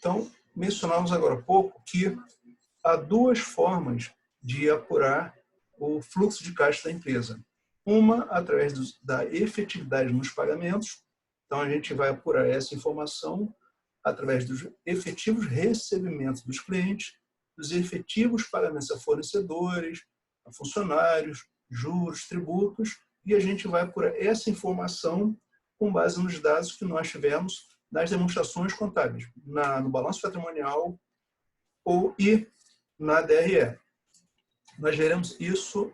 Então, mencionamos agora há pouco que há duas formas de apurar o fluxo de caixa da empresa. Uma, através da efetividade nos pagamentos. Então, a gente vai apurar essa informação através dos efetivos recebimentos dos clientes, dos efetivos pagamentos a fornecedores, a funcionários, juros, tributos, e a gente vai apurar essa informação com base nos dados que nós tivemos nas demonstrações contábeis, no balanço patrimonial e na DRE. Nós veremos isso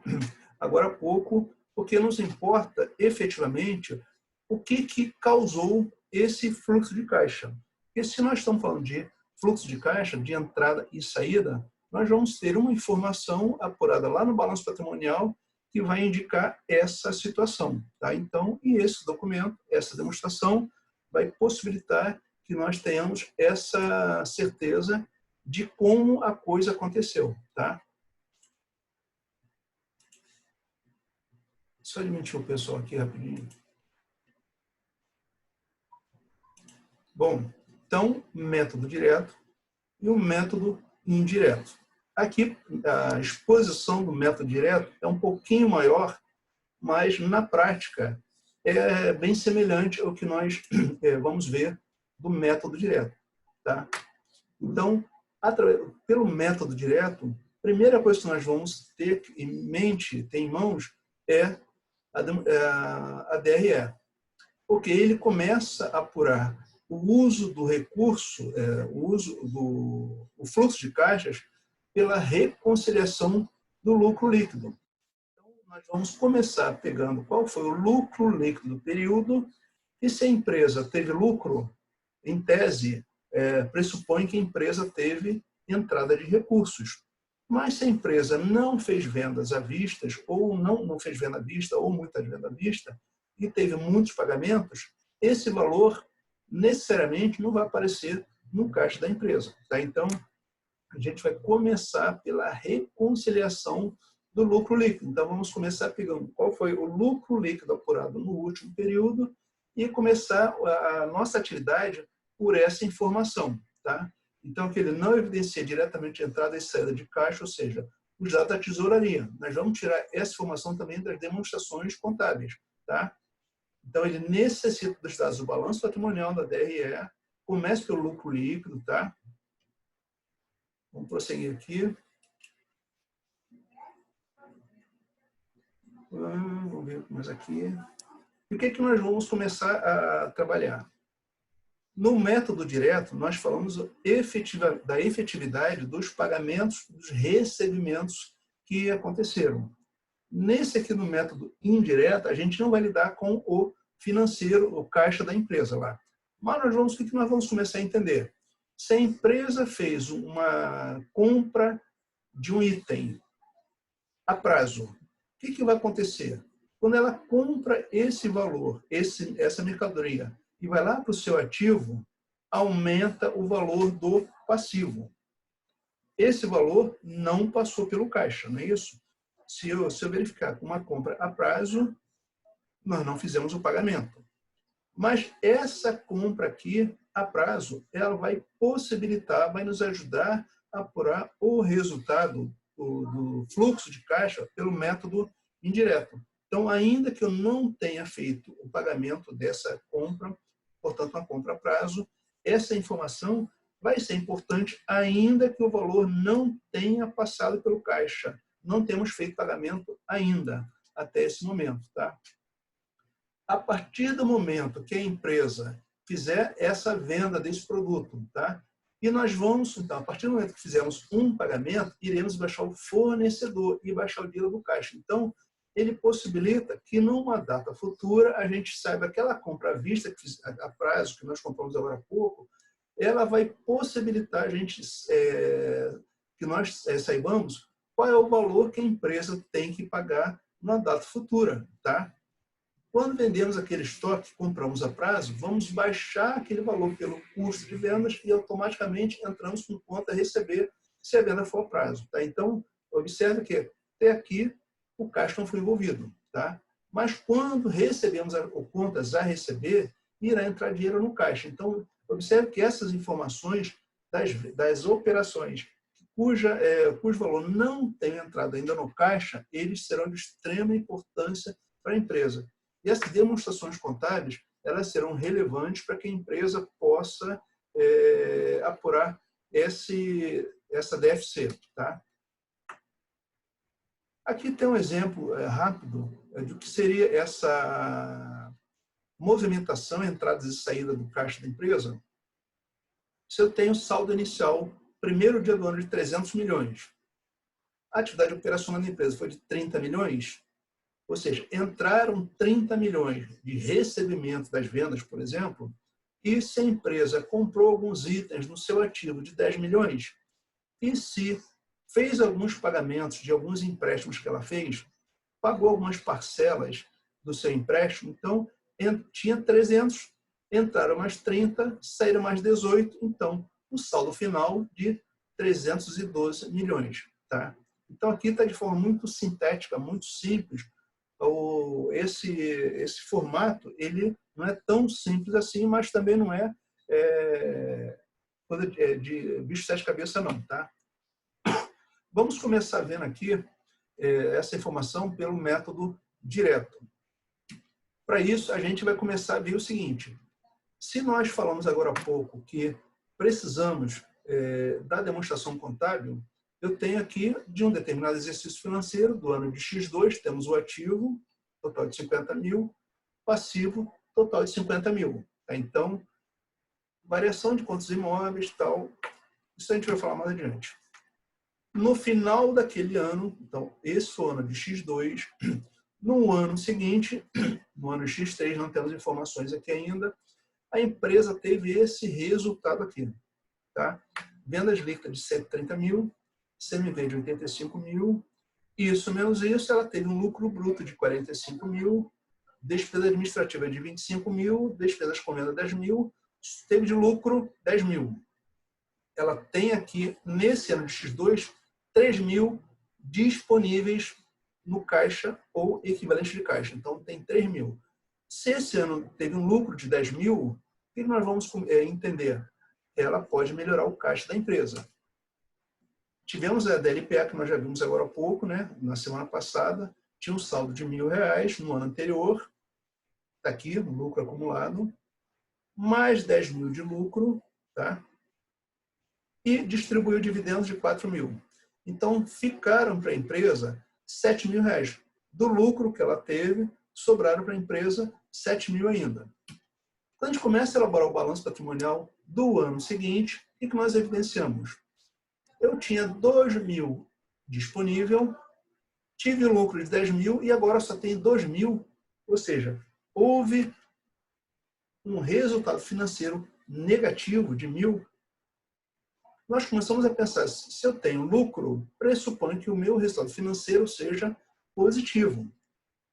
agora há pouco, porque nos importa efetivamente o que causou esse fluxo de caixa. Porque se nós estamos falando de fluxo de caixa, de entrada e saída, nós vamos ter uma informação apurada lá no balanço patrimonial que vai indicar essa situação. Tá? Então, e esse documento, essa demonstração, vai possibilitar que nós tenhamos essa certeza de como a coisa aconteceu. Tá? Só admitir o pessoal aqui rapidinho. Bom, então, método direto e o método indireto. Aqui, a exposição do método direto é um pouquinho maior, mas, na prática, é bem semelhante ao que nós vamos ver do método direto. Tá? Então, pelo método direto, a primeira coisa que nós vamos ter em mente, ter em mãos, é a DRE. Porque ele começa a apurar o uso do recurso, o fluxo de caixas, pela reconciliação do lucro líquido. Então, nós vamos começar pegando qual foi o lucro líquido do período, e se a empresa teve lucro, em tese, pressupõe que a empresa teve entrada de recursos. Mas se a empresa não fez vendas à vista, ou não fez venda à vista, ou muitas vendas à vista, e teve muitos pagamentos, esse valor necessariamente não vai aparecer no caixa da empresa. Tá? Então, a gente vai começar pela reconciliação do lucro líquido. Então, vamos começar pegando qual foi o lucro líquido apurado no último período e começar a nossa atividade por essa informação. Tá? Então, que ele não evidencia diretamente a entrada e saída de caixa, ou seja, os dados da tesouraria. Nós vamos tirar essa informação também das demonstrações contábeis. Tá? Então, ele necessita dos dados do balanço patrimonial da DRE, começa pelo lucro líquido. Tá? Vamos prosseguir aqui. Vamos ver mais aqui. E o que é que nós vamos começar a trabalhar? No método direto, nós falamos da efetividade dos pagamentos, dos recebimentos que aconteceram. Nesse aqui, no método indireto, a gente não vai lidar com o financeiro, o caixa da empresa lá. Mas o que nós vamos começar a entender? Se a empresa fez uma compra de um item a prazo, o que vai acontecer? Quando ela compra esse valor, essa mercadoria, e vai lá para o seu ativo, aumenta o valor do passivo. Esse valor não passou pelo caixa, não é isso? Se eu verificar uma compra a prazo, nós não fizemos o pagamento. Mas essa compra aqui, a prazo, ela vai possibilitar, vai nos ajudar a apurar o resultado do fluxo de caixa pelo método indireto. Então, ainda que eu não tenha feito o pagamento dessa compra, portanto, uma compra a prazo, essa informação vai ser importante ainda que o valor não tenha passado pelo caixa. Não temos feito pagamento ainda, até esse momento. Tá? A partir do momento que a empresa fizer essa venda desse produto, tá? E nós vamos, então, a partir do momento que fizermos um pagamento, iremos baixar o fornecedor e baixar o dinheiro do caixa. Então, ele possibilita que numa data futura a gente saiba aquela compra à vista, a prazo, que nós compramos agora há pouco, ela vai possibilitar a gente que nós saibamos qual é o valor que a empresa tem que pagar na data futura. Tá? Quando vendemos aquele estoque que compramos a prazo, vamos baixar aquele valor pelo custo de vendas e automaticamente entramos com conta a receber se a venda for a prazo. Tá? Então, observe que até aqui o caixa não foi envolvido. Tá? Mas quando recebemos contas a receber, irá entrar dinheiro no caixa. Então, observe que essas informações das operações cujo valor não tem entrado ainda no caixa, eles serão de extrema importância para a empresa. E essas demonstrações contábeis, elas serão relevantes para que a empresa possa apurar essa DFC. Tá? Aqui tem um exemplo rápido do que seria essa movimentação, entradas e saídas do caixa da empresa. Se eu tenho saldo inicial, primeiro dia do ano, de 300 milhões, a atividade operacional da empresa foi de 30 milhões, ou seja, entraram 30 milhões de recebimento das vendas, por exemplo, e se a empresa comprou alguns itens no seu ativo de 10 milhões, e se fez alguns pagamentos de alguns empréstimos que ela fez, pagou algumas parcelas do seu empréstimo, então tinha 300, entraram mais 30, saíram mais 18, então o saldo final de 312 milhões. Tá? Então aqui está de forma muito sintética, muito simples. Esse formato ele não é tão simples assim, mas também não é coisa de bicho de sete cabeças não. Tá? Vamos começar vendo aqui essa informação pelo método direto. Para isso, a gente vai começar a ver o seguinte. Se nós falamos agora há pouco que precisamos da demonstração contábil, eu tenho aqui, de um determinado exercício financeiro, do ano de X2, temos o ativo, total de 50 mil, passivo, total de 50 mil. Tá? Então, variação de contas imóveis, tal, isso a gente vai falar mais adiante. No final daquele ano, então, esse foi o ano de X2, no ano seguinte, no ano X3, não temos informações aqui ainda, a empresa teve esse resultado aqui. Tá? Vendas líquidas de 130 mil, CMV de 85 mil, isso menos isso, ela teve um lucro bruto de 45 mil, despesa administrativa de 25 mil, despesas com venda 10 mil, teve de lucro 10 mil. Ela tem aqui, nesse ano de X2, 3 mil disponíveis no caixa ou equivalente de caixa. Então, tem 3 mil. Se esse ano teve um lucro de 10 mil, o que nós vamos entender? Ela pode melhorar o caixa da empresa. Tivemos a DLPA, que nós já vimos agora há pouco, né? Na semana passada, tinha um saldo de R$1.000 no ano anterior, está aqui, no lucro acumulado, mais 10 mil de lucro, tá? E distribuiu dividendos de 4 mil. Então, ficaram para a empresa 7 mil reais. Do lucro que ela teve, sobraram para a empresa 7 mil ainda. Quando a gente começa a elaborar o balanço patrimonial do ano seguinte, o que nós evidenciamos? Eu tinha 2 mil disponível, tive lucro de 10 mil e agora só tenho 2 mil. Ou seja, houve um resultado financeiro negativo de 1.000. Nós começamos a pensar, se eu tenho lucro, pressupõe que o meu resultado financeiro seja positivo.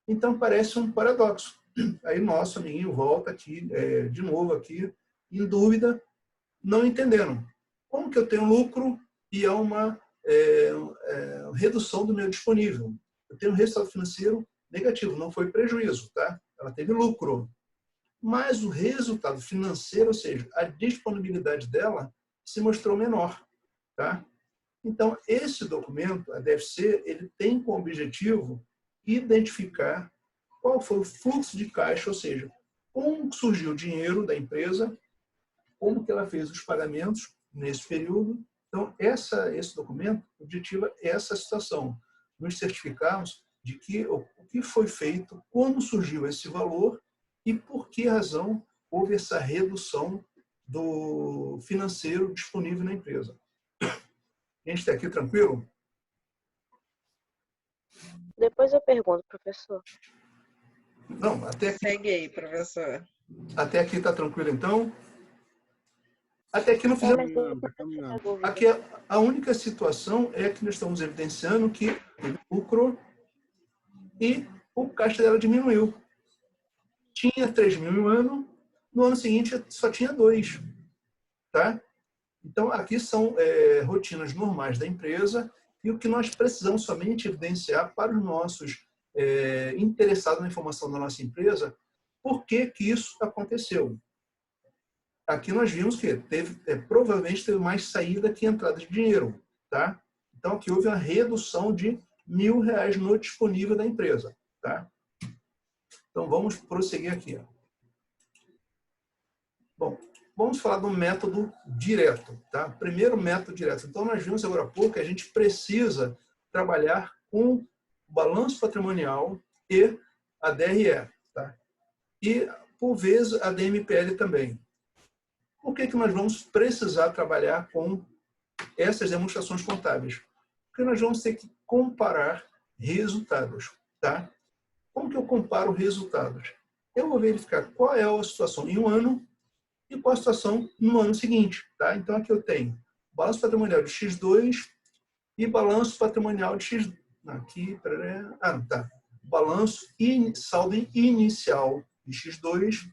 Então, parece um paradoxo. Aí, nosso amiguinho volta aqui, de novo aqui, em dúvida, não entendendo. Como que eu tenho lucro e há uma redução do meu disponível? Eu tenho um resultado financeiro negativo, não foi prejuízo, tá? Ela teve lucro. Mas o resultado financeiro, ou seja, a disponibilidade dela, se mostrou menor. Tá? Então, esse documento, a DFC, ele tem como objetivo identificar qual foi o fluxo de caixa, ou seja, como surgiu o dinheiro da empresa, como que ela fez os pagamentos nesse período. Então, esse documento objetiva essa situação, nos certificarmos de que o que foi feito, como surgiu esse valor e por que razão houve essa redução do financeiro disponível na empresa. A gente está aqui tranquilo? Depois eu pergunto, professor. Não, até aqui. Segue aí, professor. Até aqui está tranquilo, então? Até aqui não fizemos. Aqui a única situação é que nós estamos evidenciando que teve lucro e o caixa dela diminuiu. Tinha 3 mil no ano, no ano seguinte só tinha 2. Tá? Então, aqui são rotinas normais da empresa e o que nós precisamos somente evidenciar para os nossos interessados na informação da nossa empresa, por que que isso aconteceu. aqui nós vimos que provavelmente teve mais saída que entrada de dinheiro. Tá? Então, aqui houve uma redução de R$ 1.000 no disponível da empresa. Tá? Então, vamos prosseguir aqui. Bom, vamos falar do método direto. Tá? Primeiro método direto. Então, nós vimos agora há pouco que a gente precisa trabalhar com o balanço patrimonial e a DRE. Tá? E, por vezes, a DMPL também. Por que nós vamos precisar trabalhar com essas demonstrações contábeis? Porque nós vamos ter que comparar resultados. Tá? Como que eu comparo resultados? Eu vou verificar qual é a situação em um ano e qual a situação no ano seguinte. Tá? Então, aqui eu tenho balanço patrimonial de X2 e balanço patrimonial de X... Aqui, tá. Balanço e saldo inicial de X2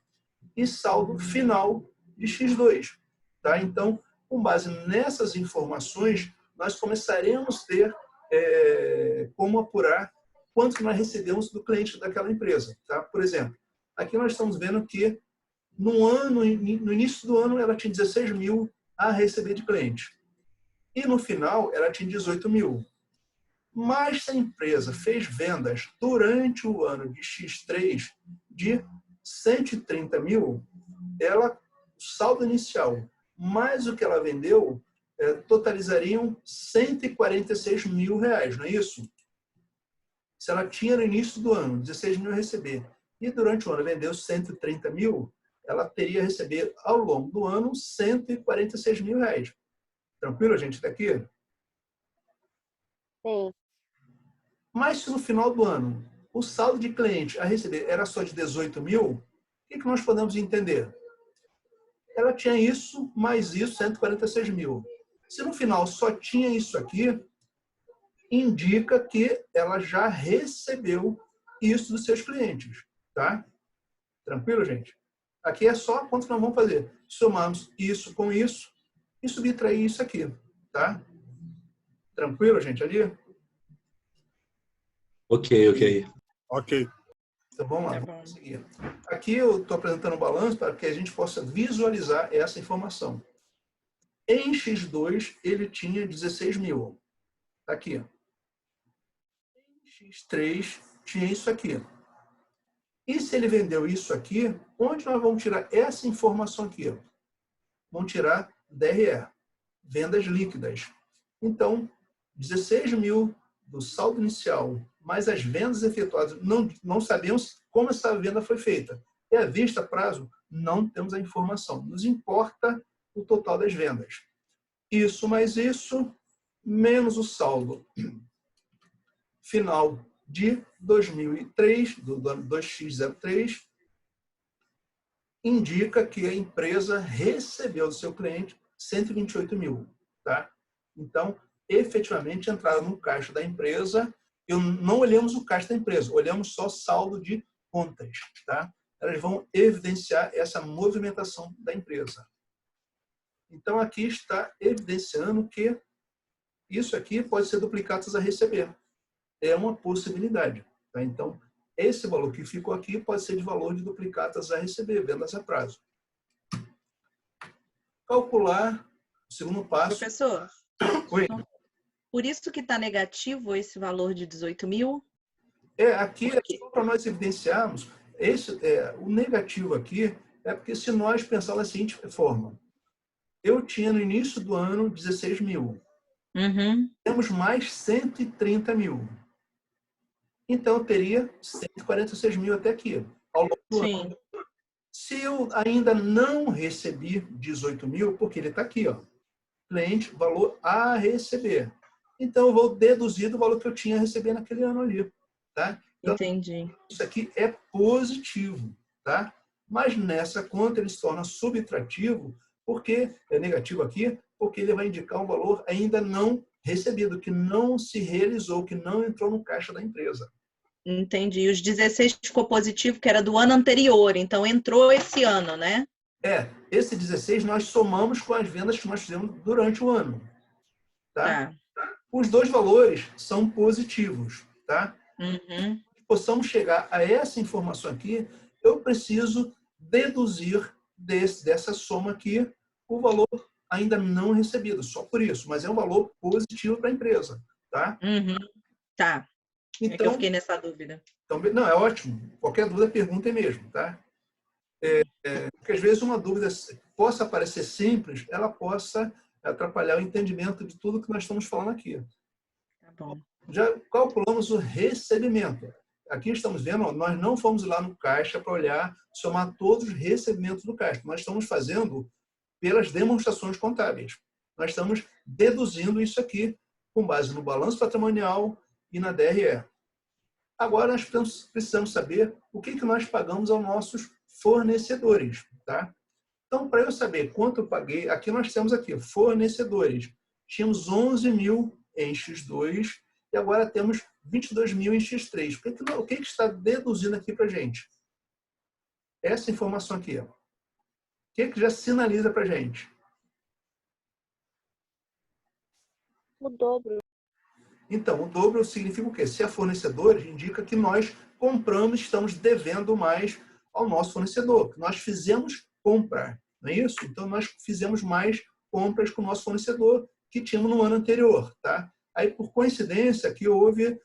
e saldo final de X2. Tá? Então, com base nessas informações, nós começaremos a ter como apurar quanto que nós recebemos do cliente daquela empresa. Tá? Por exemplo, aqui nós estamos vendo que no início do ano ela tinha 16 mil a receber de cliente. E no final ela tinha 18 mil. Mas se a empresa fez vendas durante o ano de X3 de 130 mil, o saldo inicial mais o que ela vendeu totalizariam 146 mil reais, não é isso? Se ela tinha no início do ano 16 mil a receber e durante o ano vendeu 130 mil, ela teria a receber ao longo do ano 146 mil reais. Tranquilo, gente, daqui? Sim. Mas se no final do ano o saldo de cliente a receber era só de 18 mil, o que nós podemos entender? Ela tinha isso, mais isso, 146 mil. Se no final só tinha isso aqui, indica que ela já recebeu isso dos seus clientes. Tá? Tranquilo, gente? Aqui é só quanto nós vamos fazer. Somamos isso com isso e subtrair isso aqui. Tá? Tranquilo, gente, ali? Ok. Então, vamos lá. Vamos seguir. Aqui eu estou apresentando um balanço para que a gente possa visualizar essa informação. Em X2, ele tinha 16 mil. Está aqui. Em X3, tinha isso aqui. E se ele vendeu isso aqui, onde nós vamos tirar essa informação aqui? Vamos tirar DRE, vendas líquidas. Então, 16 mil do saldo inicial, mais as vendas efetuadas, não sabemos como essa venda foi feita. E à vista prazo, não temos a informação. Nos importa o total das vendas. Isso mais isso, menos o saldo final de 2003, do ano 2x03, indica que a empresa recebeu do seu cliente 128 mil. Tá? Então, efetivamente, entraram no caixa da empresa. Não olhamos o caixa da empresa, olhamos só saldo de contas. Tá? Elas vão evidenciar essa movimentação da empresa. Então, aqui está evidenciando que isso aqui pode ser duplicatas a receber. É uma possibilidade. Tá? Então, esse valor que ficou aqui pode ser de valor de duplicatas a receber, vendas a prazo. Calcular o segundo passo. Professor, Oi. Por isso que está negativo esse valor de 18 mil? Aqui é só para nós evidenciarmos. O negativo aqui é porque se nós pensarmos da seguinte forma. Eu tinha no início do ano 16 mil. Uhum. Temos mais 130 mil. Então, eu teria 146 mil até aqui, ao longo do ano. Se eu ainda não recebi 18 mil, porque ele está aqui, ó, cliente, valor a receber. Então, eu vou deduzir do valor que eu tinha a receber naquele ano ali. Tá? Então, entendi. Isso aqui é positivo. Tá? Mas nessa conta ele se torna subtrativo, porque é negativo aqui, porque ele vai indicar um valor ainda não recebido, que não se realizou, que não entrou no caixa da empresa. Entendi. Os 16 ficou positivo, que era do ano anterior, então entrou esse ano, né? Esse 16 nós somamos com as vendas que nós fizemos durante o ano. Tá? Os dois valores são positivos. Tá? Uhum. Possamos chegar a essa informação aqui, eu preciso deduzir dessa soma aqui o valor ainda não recebido, só por isso, mas é um valor positivo para a empresa, tá? Uhum. Tá. É que eu Então, fiquei nessa dúvida. não, é ótimo. Qualquer dúvida, perguntem mesmo, tá? Porque às vezes uma dúvida possa parecer simples, ela possa atrapalhar o entendimento de tudo que nós estamos falando aqui. Tá bom. Já calculamos o recebimento. Aqui estamos vendo, nós não fomos lá no caixa para olhar, somar todos os recebimentos do caixa. Nós estamos fazendo pelas demonstrações contábeis. Nós estamos deduzindo isso aqui com base no balanço patrimonial e na DRE. Agora nós precisamos saber o que nós pagamos aos nossos fornecedores, tá? Então, para eu saber quanto eu paguei, aqui nós temos aqui fornecedores. Tínhamos 11 mil em X2 e agora temos 22 mil em X3. O que está deduzindo aqui para a gente? Essa informação aqui. Ó. O que já sinaliza para a gente? O dobro. Então, o dobro significa o quê? Se é fornecedor, indica que nós compramos, estamos devendo mais ao nosso fornecedor, que nós fizemos comprar, não é isso? Então, nós fizemos mais compras com o nosso fornecedor que tínhamos no ano anterior, tá? Aí, por coincidência, aqui houve,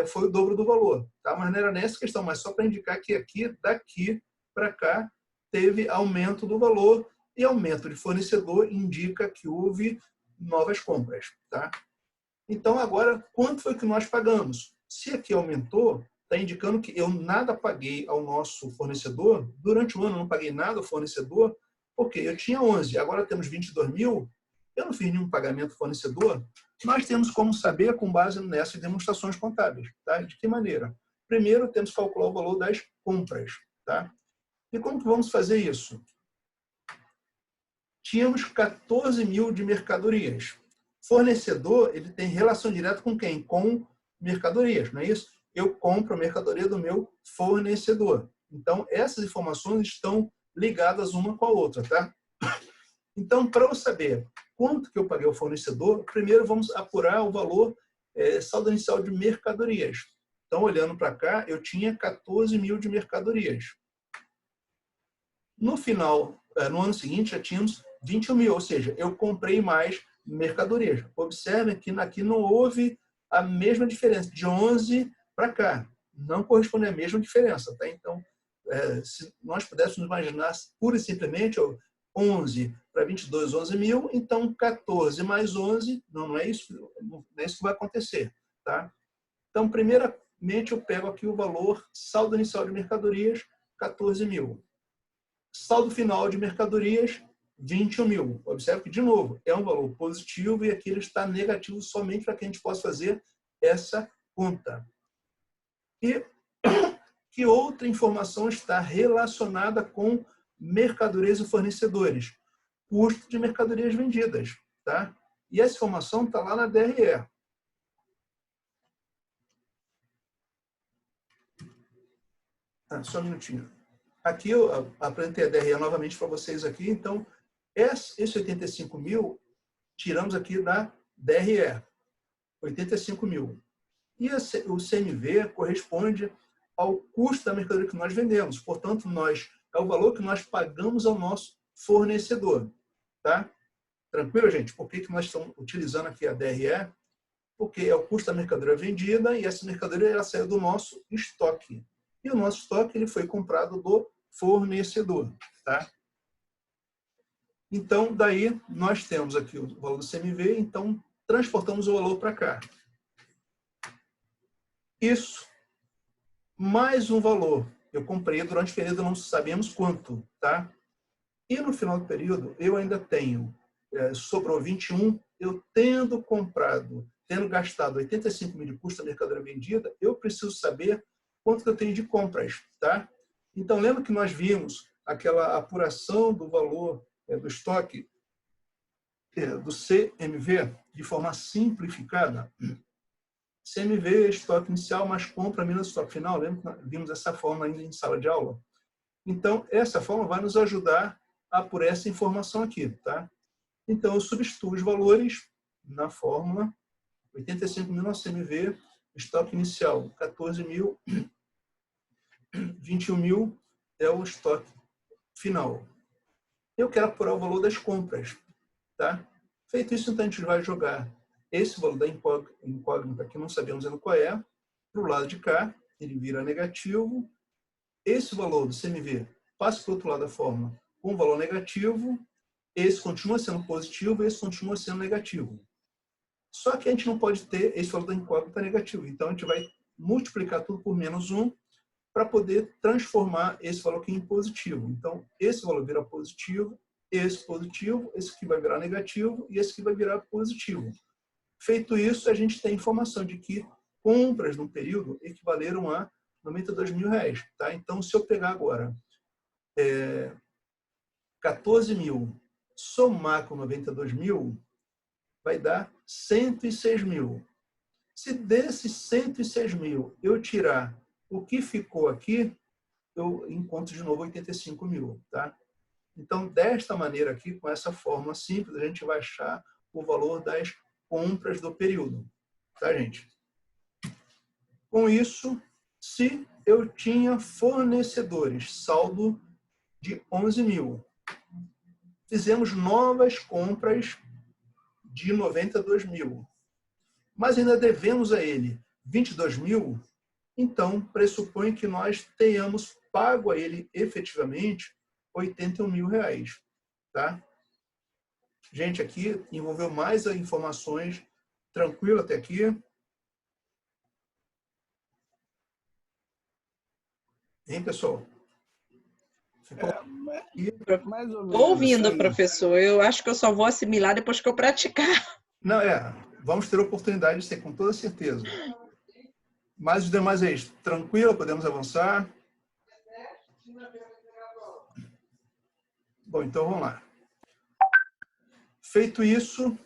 foi o dobro do valor, tá? Mas não era nessa questão, mas só para indicar que aqui, daqui para cá, teve aumento do valor e aumento de fornecedor indica que houve novas compras, tá? Então, agora, quanto foi que nós pagamos? Se aqui aumentou, está indicando que eu nada paguei ao nosso fornecedor. Durante o ano, eu não paguei nada ao fornecedor, porque eu tinha 11, agora temos 22 mil, eu não fiz nenhum pagamento ao fornecedor. Nós temos como saber com base nessas demonstrações contábeis. Tá? De que maneira? Primeiro, temos que calcular o valor das compras. Tá? E como que vamos fazer isso? Tínhamos 14 mil de mercadorias. Fornecedor, ele tem relação direta com quem? Com mercadorias, não é isso? Eu compro a mercadoria do meu fornecedor. Então, essas informações estão ligadas uma com a outra, tá? Então, para eu saber quanto que eu paguei ao fornecedor, primeiro vamos apurar o valor saldo inicial de mercadorias. Então, olhando para cá, eu tinha 14 mil de mercadorias. No final, no ano seguinte, já tínhamos 21 mil, ou seja, eu comprei mais mercadorias. Observem que aqui não houve a mesma diferença, de 11 para cá. Não corresponde à mesma diferença. Tá? Então, se nós pudéssemos imaginar pura e simplesmente 11 para 22, 11 mil, então 14 mais 11, não é isso que vai acontecer. Tá? Então, primeiramente, eu pego aqui o valor saldo inicial de mercadorias, 14 mil. Saldo final de mercadorias, 21 mil. Observe que, de novo, é um valor positivo e aqui ele está negativo somente para que a gente possa fazer essa conta. E que outra informação está relacionada com mercadorias e fornecedores? Custo de mercadorias vendidas. Tá? E essa informação está lá na DRE. Só um minutinho. Aqui eu apresentei a DRE novamente para vocês aqui. Então, esse 85 mil, tiramos aqui da DRE. 85 mil. E o CMV corresponde ao custo da mercadoria que nós vendemos. Portanto, é o valor que nós pagamos ao nosso fornecedor. Tá? Tranquilo, gente? Por que nós estamos utilizando aqui a DRE? Porque é o custo da mercadoria vendida e essa mercadoria ela saiu do nosso estoque. E o nosso estoque ele foi comprado do fornecedor. Tá? Então, daí, nós temos aqui o valor do CMV, então, transportamos o valor para cá. Isso, mais um valor. Eu comprei durante o período, não sabemos quanto. Tá? E no final do período, eu ainda tenho, sobrou 21, eu tendo gastado 85 mil de custo da mercadoria vendida, eu preciso saber quanto que eu tenho de compras. Tá? Então, lembra que nós vimos aquela apuração do valor do estoque do CMV de forma simplificada? CMV, estoque inicial, mais compra menos estoque final. Lembra que vimos essa forma ainda em sala de aula? Então, essa forma vai nos ajudar a apurar essa informação aqui. Tá? Então, eu substituo os valores na fórmula. 85 mil no CMV, estoque inicial 14 mil, 21 mil é o estoque final. Eu quero apurar o valor das compras. Tá? Feito isso, então a gente vai jogar esse valor da incógnita, que não sabemos ainda qual é, para o lado de cá, ele vira negativo. Esse valor do CMV passa para o outro lado da fórmula com um valor negativo, esse continua sendo positivo, esse continua sendo negativo. Só que a gente não pode ter esse valor da incógnita negativo. Então, a gente vai multiplicar tudo por -1 para poder transformar esse valor aqui em positivo. Então, esse valor vira positivo, esse aqui vai virar negativo e esse aqui vai virar positivo. Feito isso, a gente tem informação de que compras no período equivaleram a R$ 92.000. Tá? Então, se eu pegar agora 14.000, somar com 92.000, vai dar 106.000. Se desses 106.000 eu tirar o que ficou aqui, eu encontro de novo 85.000. Tá? Então, desta maneira aqui, com essa fórmula simples, a gente vai achar o valor das compras do período. Tá, gente? Com isso, se eu tinha fornecedores, saldo de 11.000, fizemos novas compras de 92.000, mas ainda devemos a ele 22.000, então pressupõe que nós tenhamos pago a ele efetivamente R$ 81.000. Tá? Gente, aqui envolveu mais informações. Tranquilo até aqui? Hein, pessoal? Mais ou menos. Estou ouvindo, professor. Eu acho que eu só vou assimilar depois que eu praticar. Não, vamos ter oportunidade de ser, com toda certeza. Mas os demais é isso. Tranquilo, podemos avançar. Bom, então vamos lá. Feito isso,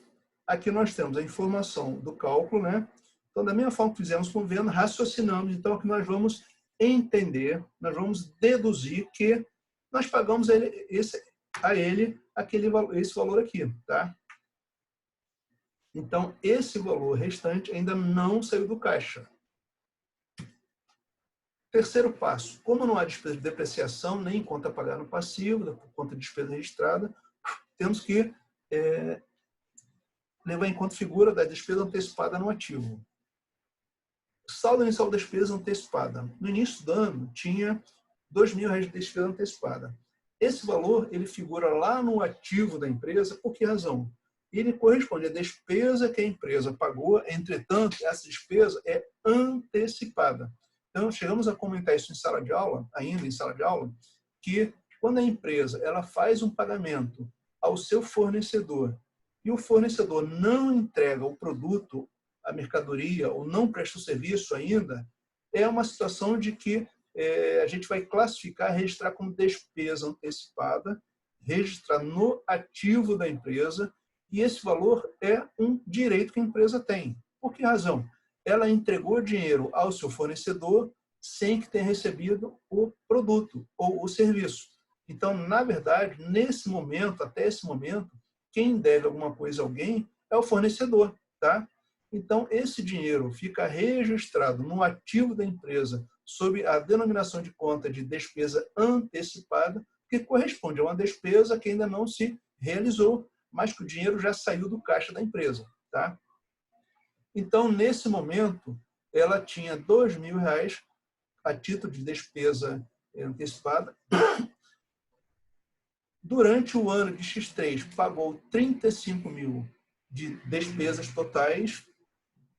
aqui nós temos a informação do cálculo, né? Então, da mesma forma que fizemos com o Venda, raciocinamos. Então, aqui nós vamos entender, nós vamos deduzir que nós pagamos a ele esse valor aqui, tá? Então, esse valor restante ainda não saiu do caixa. Terceiro passo, como não há despesa de depreciação, nem conta a pagar no passivo, por conta de despesa registrada, temos que levar em conta a figura da despesa antecipada no ativo. Saldo inicial da despesa antecipada. No início do ano, tinha R$ 2.000 de despesa antecipada. Esse valor, ele figura lá no ativo da empresa, por que razão? Ele corresponde à despesa que a empresa pagou, entretanto, essa despesa é antecipada. Então, chegamos a comentar isso em sala de aula, que quando a empresa ela faz um pagamento ao seu fornecedor e o fornecedor não entrega o produto, a mercadoria, ou não presta o serviço ainda, é uma situação de que a gente vai classificar, registrar como despesa antecipada, registrar no ativo da empresa, e esse valor é um direito que a empresa tem. Por que razão? Ela entregou dinheiro ao seu fornecedor sem que tenha recebido o produto ou o serviço. Então, na verdade, nesse momento, até esse momento, quem deve alguma coisa a alguém é o fornecedor, tá? Então, esse dinheiro fica registrado no ativo da empresa sob a denominação de conta de despesa antecipada, que corresponde a uma despesa que ainda não se realizou, mas que o dinheiro já saiu do caixa da empresa, tá? Então, nesse momento, ela tinha R$ 2.000 a título de despesa antecipada. Durante o ano de X3, pagou 35.000 de despesas totais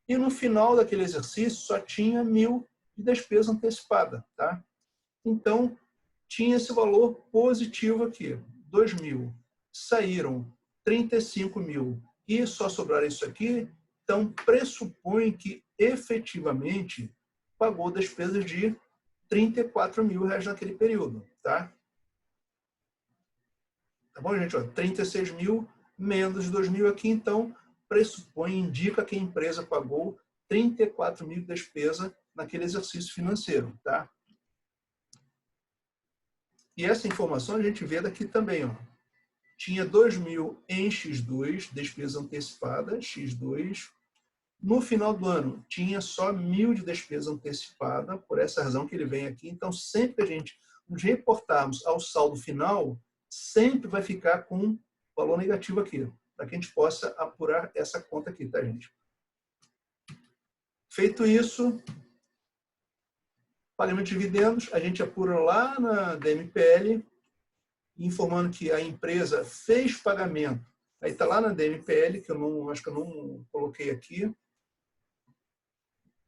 e no final daquele exercício só tinha 1.000 de despesa antecipada, tá? Então, tinha esse valor positivo aqui, 2.000. Saíram 35.000 e só sobraram isso aqui, então pressupõe que efetivamente pagou despesas de R$ 34.000 naquele período, tá? Tá bom, gente? 36.000 menos 2.000 aqui, então pressupõe, indica que a empresa pagou 34.000 de despesa naquele exercício financeiro, tá? E essa informação a gente vê daqui também, ó. Tinha 2.000 em X2, despesa antecipada, X2. No final do ano, tinha só 1.000 de despesa antecipada, por essa razão que ele vem aqui. Então, sempre que a gente nos reportarmos ao saldo final, sempre vai ficar com valor negativo aqui, para que a gente possa apurar essa conta aqui, tá, gente? Feito isso, pagamento de dividendos, a gente apura lá na DMPL, informando que a empresa fez pagamento. Aí está lá na DMPL, que eu não acho que eu não coloquei aqui.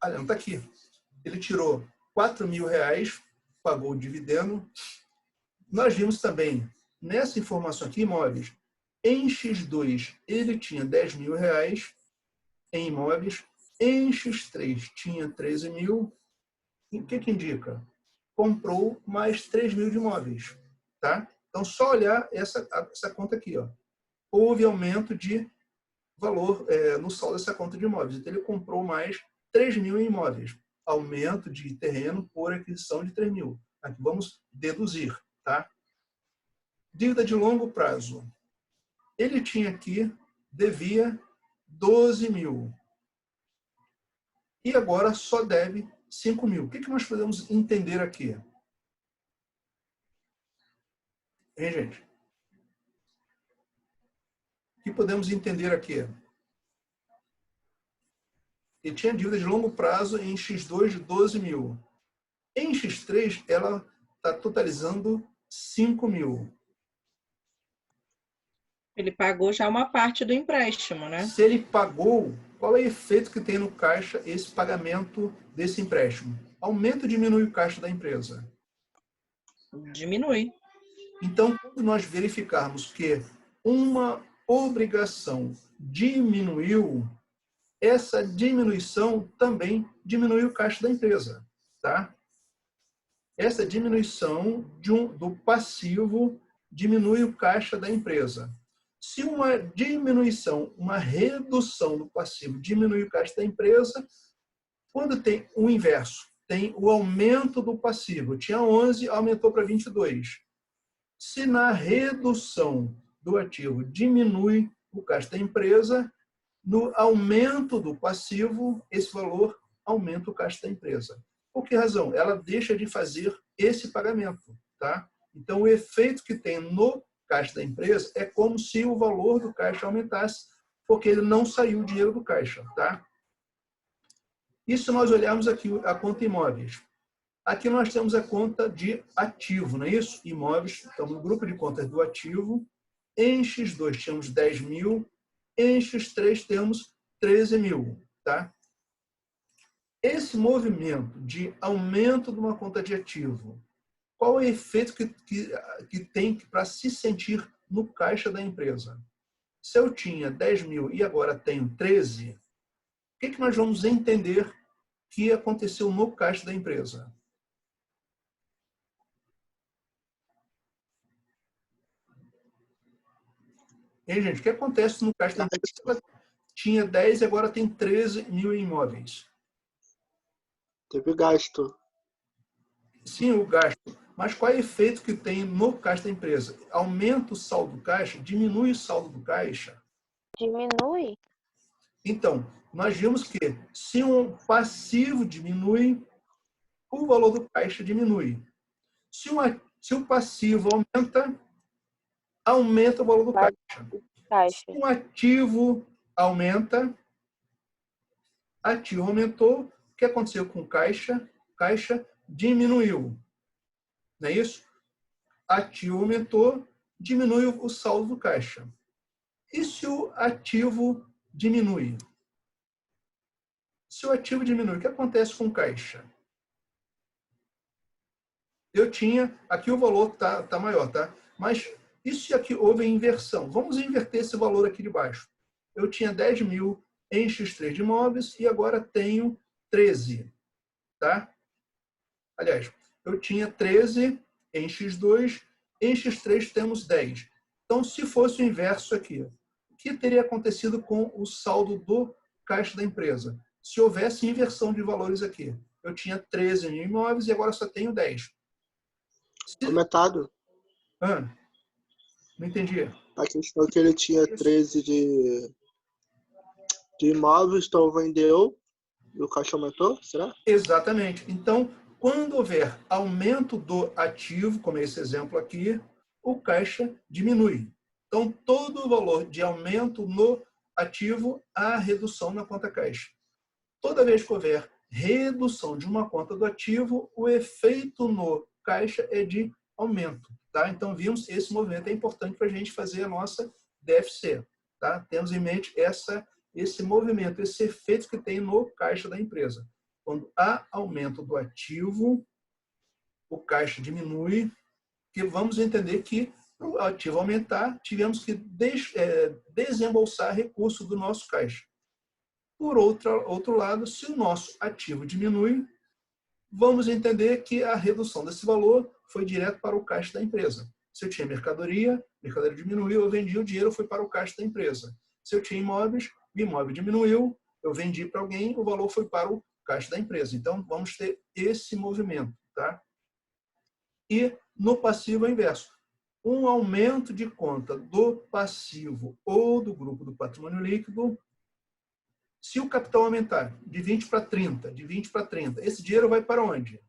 Ah, não, está aqui. Ele tirou R$4.000, pagou o dividendo. Nós vimos também, nessa informação aqui, imóveis, em X2 ele tinha R$10.000 em imóveis, em X3 tinha 13.000. E o que indica? Comprou mais 3.000 de imóveis. Tá? Então, só olhar essa conta aqui. Ó. Houve aumento de valor no saldo dessa conta de imóveis. Então, ele comprou mais 3.000 em imóveis. Aumento de terreno por aquisição de 3.000. Aqui vamos deduzir. Tá? Dívida de longo prazo. Ele tinha aqui, devia 12.000. E agora só deve 5.000. O que nós podemos entender aqui? Hein, gente? O que podemos entender aqui? Ele tinha dívida de longo prazo em X2 de 12.000. Em X3, ela está totalizando 5.000. Ele pagou já uma parte do empréstimo, né? Se ele pagou, qual é o efeito que tem no caixa esse pagamento desse empréstimo? Aumenta ou diminui o caixa da empresa? Diminui. Então, quando nós verificarmos que uma obrigação diminuiu, essa diminuição também diminui o caixa da empresa. Tá? Essa diminuição do passivo diminui o caixa da empresa. Se uma diminuição, uma redução do passivo diminui o caixa da empresa, quando tem o inverso, tem o aumento do passivo. Tinha 11, aumentou para 22. Se na redução do ativo diminui o caixa da empresa, no aumento do passivo, esse valor aumenta o caixa da empresa. Por que razão? Ela deixa de fazer esse pagamento. Tá? Então, o efeito que tem no caixa da empresa é como se o valor do caixa aumentasse, porque ele não saiu o dinheiro do caixa. Tá? E se nós olharmos aqui a conta imóveis? Aqui nós temos a conta de ativo, não é isso? Imóveis, estamos no grupo de contas do ativo. Em X2 tínhamos 10.000, em X3 temos 13.000. Tá? Esse movimento de aumento de uma conta de ativo, qual é o efeito que tem para se sentir no caixa da empresa? Se eu tinha 10.000 e agora tenho 13, o que nós vamos entender que aconteceu no caixa da empresa? Hein, gente? O que acontece no caixa da empresa? Ela tinha 10 e agora tem 13.000 em imóveis. Teve gasto. Sim, o gasto. Mas qual é o efeito que tem no caixa da empresa? Aumenta o saldo do caixa? Diminui o saldo do caixa? Diminui? Então, nós vimos que se um passivo diminui, o valor do caixa diminui. Se o passivo aumenta o valor do caixa. Se um ativo aumenta, ativo aumentou, o que aconteceu com o caixa? Caixa diminuiu. Não é isso? Ativo aumentou, diminui o saldo do caixa. E se o ativo diminui? Se o ativo diminui, o que acontece com o caixa? Eu tinha, aqui o valor tá maior, tá? Mas e se aqui houve inversão? Vamos inverter esse valor aqui de baixo. Eu tinha 10.000 em X3 de imóveis e agora tenho 13, tá? Aliás, eu tinha 13 em X2, em X3 temos 10. Então, se fosse o inverso aqui, o que teria acontecido com o saldo do caixa da empresa? Se houvesse inversão de valores aqui, eu tinha 13 em imóveis e agora só tenho 10. Aumentado. Não entendi. A questão é que ele tinha 13 de imóveis, então vendeu e o caixa aumentou, será? Exatamente. Então, quando houver aumento do ativo, como esse exemplo aqui, o caixa diminui. Então, todo o valor de aumento no ativo, há redução na conta caixa. Toda vez que houver redução de uma conta do ativo, o efeito no caixa é de aumento. Tá? Então, vimos esse movimento. É importante para a gente fazer a nossa DFC. Tá? Temos em mente esse movimento, esse efeito que tem no caixa da empresa. Quando há aumento do ativo, o caixa diminui, que vamos entender que para o ativo aumentar, tivemos que desembolsar recurso do nosso caixa. Por outro lado, se o nosso ativo diminui, vamos entender que a redução desse valor foi direto para o caixa da empresa. Se eu tinha mercadoria, a mercadoria diminuiu, eu vendi, o dinheiro foi para o caixa da empresa. Se eu tinha imóveis, o imóvel diminuiu, eu vendi para alguém, o valor foi para o caixa da empresa. Então, vamos ter esse movimento. Tá? E no passivo é o inverso. Um aumento de conta do passivo ou do grupo do patrimônio líquido, se o capital aumentar de 20 para 30, de 20 para 30, esse dinheiro vai para onde?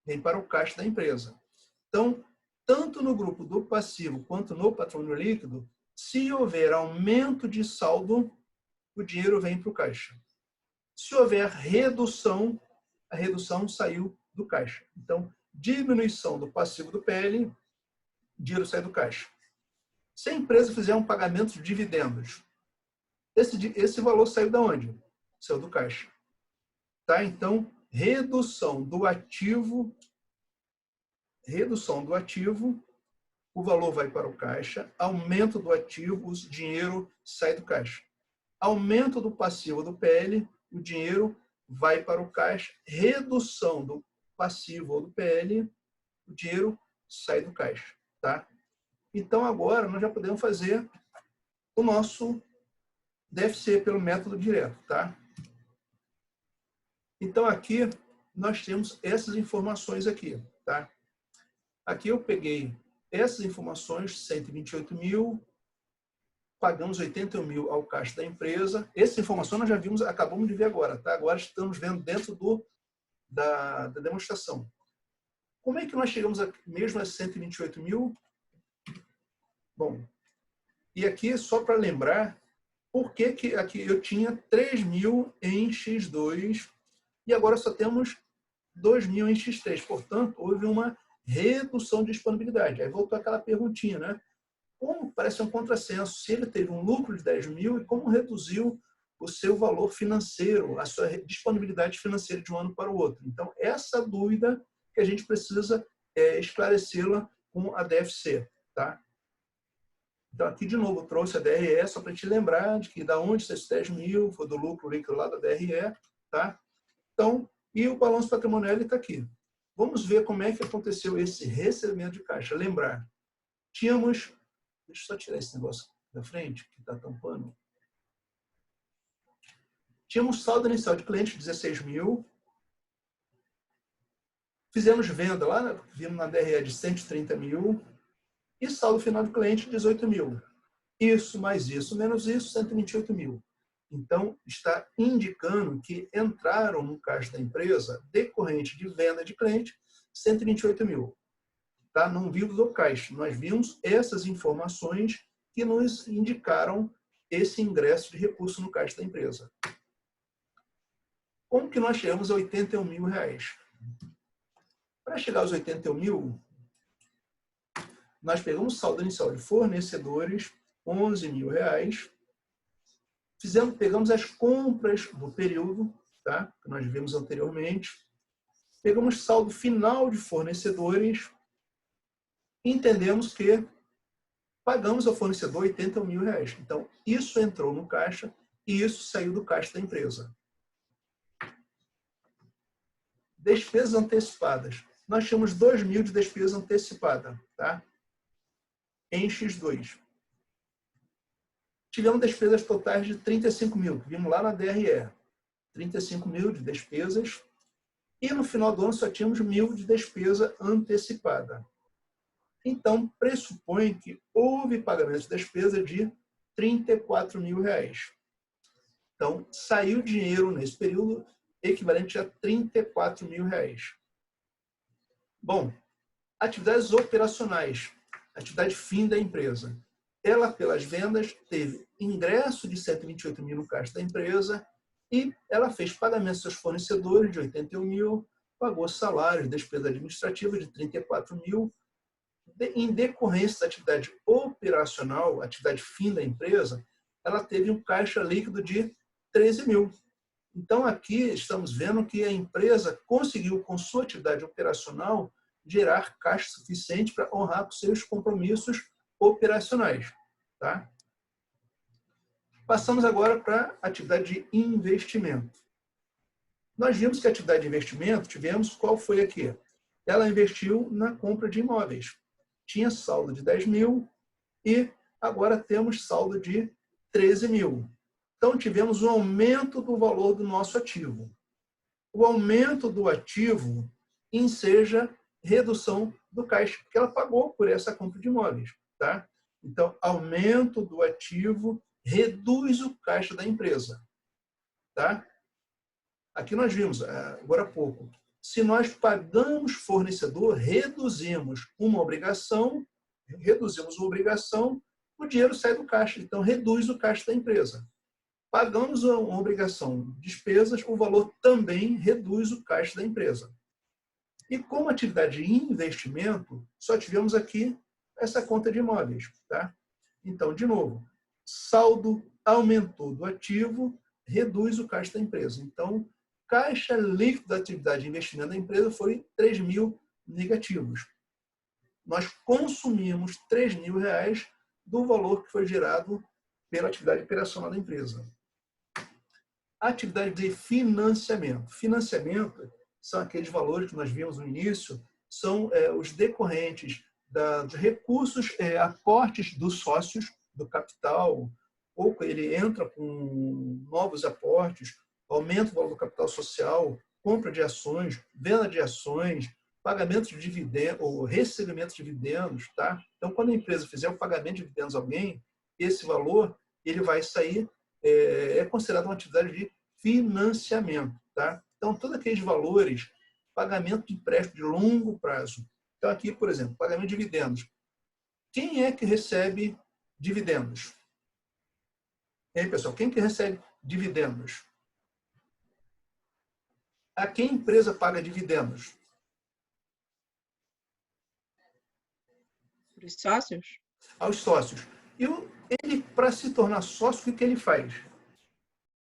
Vem para o caixa da empresa. Então, tanto no grupo do passivo quanto no patrimônio líquido, se houver aumento de saldo, o dinheiro vem para o caixa. Se houver redução, a redução saiu do caixa. Então, diminuição do passivo do PL, dinheiro sai do caixa. Se a empresa fizer um pagamento de dividendos, esse valor saiu de onde? Saiu do caixa. Tá? Então, redução do ativo, o valor vai para o caixa, aumento do ativo, o dinheiro sai do caixa. Aumento do passivo do PL, o dinheiro vai para o caixa, redução do passivo ou do PL, o dinheiro sai do caixa. Tá? Então, agora, nós já podemos fazer o nosso DFC pelo método direto. Tá? Então, aqui, nós temos essas informações aqui. Tá? Aqui eu peguei essas informações, 128 mil, pagamos 81 mil ao caixa da empresa. Essa informação nós já vimos, acabamos de ver agora. Tá? Agora estamos vendo dentro da demonstração. Como é que nós chegamos mesmo a 128 mil? Bom, e aqui só para lembrar, por que aqui eu tinha 3 mil em X2 e agora só temos 2 mil em X3. Portanto, houve uma redução de disponibilidade. Aí voltou aquela perguntinha, né? Como parece um contrassenso? Se ele teve um lucro de 10 mil e como reduziu o seu valor financeiro, a sua disponibilidade financeira de um ano para o outro? Então, essa dúvida que a gente precisa esclarecê-la com a DFC. Tá? Então, aqui de novo, eu trouxe a DRE só para te lembrar de que da onde esses 10 mil foi do lucro líquido lá da DRE. Tá? Então, e o balanço patrimonial está aqui. Vamos ver como é que aconteceu esse recebimento de caixa. Lembrar, tínhamos... Deixa eu só tirar esse negócio da frente, que está tampando. Tínhamos saldo inicial de cliente de 16 mil. Fizemos venda lá, vimos na DRE de 130 mil. E saldo final de cliente de 18 mil. Isso mais isso menos isso, 128 mil. Então, está indicando que entraram no caixa da empresa, decorrente de venda de cliente, 128 mil. Tá? Não vimos o caixa. Nós vimos essas informações que nos indicaram esse ingresso de recurso no caixa da empresa. Como que nós chegamos a 81 mil reais? Para chegar aos 81 mil, nós pegamos o saldo inicial de fornecedores, 11 mil reais. Pegamos as compras do período, tá? Que nós vimos anteriormente. Pegamos saldo final de fornecedores. Entendemos que pagamos ao fornecedor 80 mil reais. Então, isso entrou no caixa e isso saiu do caixa da empresa. Despesas antecipadas. Nós tínhamos 2 mil de despesa antecipada, tá? Em X2. Tivemos despesas totais de 35 mil, que vimos lá na DRE. 35 mil de despesas. E no final do ano só tínhamos 1.000 de despesa antecipada. Então, pressupõe que houve pagamento de despesa de 34 mil reais. Então, saiu dinheiro nesse período equivalente a 34 mil reais. Bom, atividades operacionais. atividade fim da empresa. Ela, pelas vendas, teve ingresso de 128 mil no caixa da empresa e ela fez pagamento aos seus fornecedores de 81 mil, pagou salários, despesa administrativa de 34 mil. Em decorrência da atividade operacional, atividade fim da empresa, ela teve um caixa líquido de 13 mil. Então, aqui estamos vendo que a empresa conseguiu, com sua atividade operacional, gerar caixa suficiente para honrar os seus compromissos operacionais. Tá? Passamos agora para a atividade de investimento. Nós vimos que a atividade de investimento, tivemos, qual foi aqui? Ela investiu na compra de imóveis. Tinha saldo de 10 mil e agora temos saldo de 13 mil. Então, tivemos um aumento do valor do nosso ativo. O aumento do ativo enseja redução do caixa, porque ela pagou por essa compra de imóveis. Tá? Então, aumento do ativo reduz o caixa da empresa. Tá? Aqui nós vimos, agora há pouco, se nós pagamos fornecedor, reduzimos uma obrigação, o dinheiro sai do caixa, então reduz o caixa da empresa. Pagamos uma obrigação, despesas, o valor também reduz o caixa da empresa. E como atividade de investimento, só tivemos aqui essa conta de imóveis. Tá? Então, de novo, saldo aumentou do ativo, reduz o caixa da empresa. Então, caixa líquido da atividade de investimento da empresa foi 3 mil negativos. Nós consumimos 3 mil reais do valor que foi gerado pela atividade operacional da empresa. Atividade de financiamento. Financiamento são aqueles valores que nós vimos no início, são os decorrentes dos recursos, aportes dos sócios, do capital, ou ele entra com novos aportes, aumento do valor do capital social, compra de ações, venda de ações, pagamento de dividendos, ou recebimento de dividendos. Tá? Então, quando a empresa fizer o pagamento de dividendos a alguém, esse valor ele vai sair, é considerado uma atividade de financiamento. Tá? Então, todos aqueles valores, pagamento de empréstimo de longo prazo. Então, aqui, por exemplo, pagamento de dividendos. Quem é que recebe dividendos? E aí, pessoal, quem que recebe dividendos? A quem a empresa paga dividendos? Os sócios? Aos sócios. E ele, para se tornar sócio, o que ele faz?